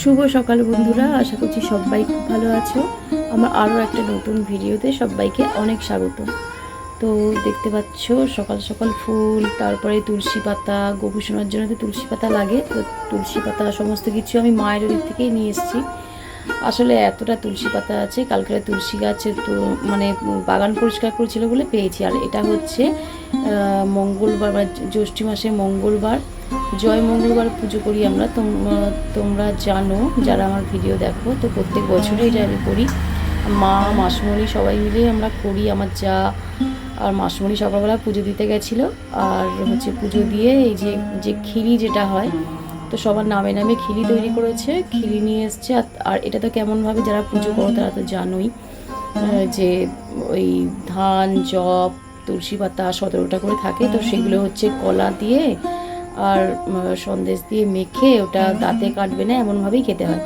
শুভ সকাল বন্ধুরা, আশা করছি সবাই খুব ভালো আছো। আমার আরও একটা নতুন ভিডিওতে সবাইকে অনেক স্বাগত। তো দেখতে পাচ্ছ সকাল সকাল ফুল, তারপরে তুলসী পাতা, গোপুষণার জন্য তো তুলসী পাতা লাগে, তো তুলসী পাতা সমস্ত কিছু আমি মায়ের ওদিক থেকেই নিয়ে এসেছি। আসলে এতটা তুলসী পাতা আছে, কালকে তুলসী গাছের তো মানে বাগান পরিষ্কার করেছিল বলে পেয়েছি। আর এটা হচ্ছে মঙ্গলবার বা জ্যৈষ্ঠ মাসে মঙ্গলবার, জয় মঙ্গলবার পুজো করি আমরা। তোমরা জানো যারা আমার ভিডিও দেখো, তো প্রত্যেক বছরই এটা আমি করি। মা মাসমণি সবাই মিলে আমরা করি। আমার যা আর মাসমণি সকালবেলা পুজো দিতে গেছিলো, আর হচ্ছে পুজো দিয়ে এই যে যে ক্ষীরি যেটা হয়, তো সবার নামে নামে ক্ষীরি তৈরি করেছে, ক্ষীরি নিয়ে এসছে। আর এটা তো কেমনভাবে যারা পুজো করো তারা তো জানোই, যে ওই ধান, জব, তুলসী পাতা 17টা করে থাকে, তো সেগুলো হচ্ছে কলা দিয়ে আর সন্দেশ দিয়ে মেখে, ওটা দাঁতে কাটবে না এমনভাবেই খেতে হয়।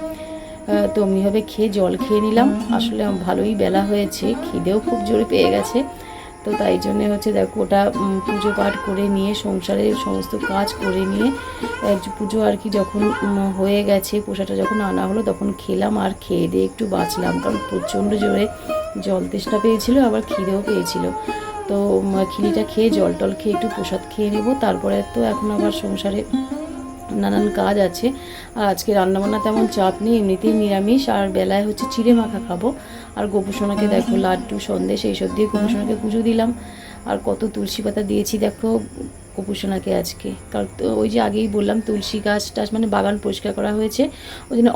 তো অমনিভাবে খেয়ে জল খেয়ে নিলাম। আসলে ভালোই বেলা হয়েছে, খিদেও খুব জোরে পেয়ে গেছে। তো তাই জন্যে হচ্ছে দেখো ওটা পুজো পাঠ করে নিয়ে, সংসারের সমস্ত কাজ করে নিয়ে, পুজো আর কি যখন হয়ে গেছে, প্রসাদটা যখন আনা হলো তখন খেলাম। আর খেয়ে দিয়ে একটু বাঁচলাম, কারণ প্রচণ্ড জোরে জল তেষ্টা পেয়েছিল, আবার খিদেও পেয়েছিল। তো খিরিটা খেয়ে জল টল খেয়ে একটু প্রসাদ খেয়ে নেবো। তারপরে তো এখন আবার সংসারে নানান কাজ আছে। আর আজকে রান্নাবান্না তেমন চাপ নেই, এমনিতেই নিরামিষ। আর বেলায় হচ্ছে চিড়ে মাখা খাবো। আর গোপুসোনাকে দেখো লাড্ডু সন্দেশ এইসব দিয়ে গোপুসোনাকে পুজো দিলাম। আর কত তুলসী পাতা দিয়েছি দেখো গোপুসোনাকে আজকে। কারণ ওই যে আগেই বললাম তুলসী গাছ টাছ মানে বাগান পরিষ্কার করা হয়েছে, ওই জন্য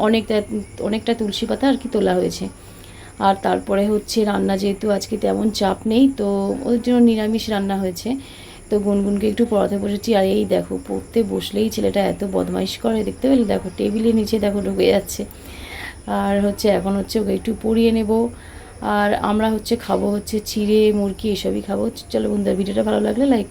অনেকটা তুলসী পাতা আর কি তোলা হয়েছে। আর তারপরে হচ্ছে রান্না, যেহেতু আজকে তেমন চাপ নেই, তো ওর জন্য নিরামিষ রান্না হয়েছে। তো গুনগুনকে একটু পড়াতে বসেছি। আর এই দেখো পড়তে বসলেই ছেলেটা এত বদমাইশ করে, দেখতে পেলে দেখো টেবিলের নিচে দেখো ঢুকে যাচ্ছে। আর হচ্ছে এখন হচ্ছে ওকে একটু পড়িয়ে নেব। আর আমরা হচ্ছে খাবো হচ্ছে চিড়ে মুরগি, এসবই খাবো। চলো বন্ধুরা, ভিডিওটা ভালো লাগলে লাইক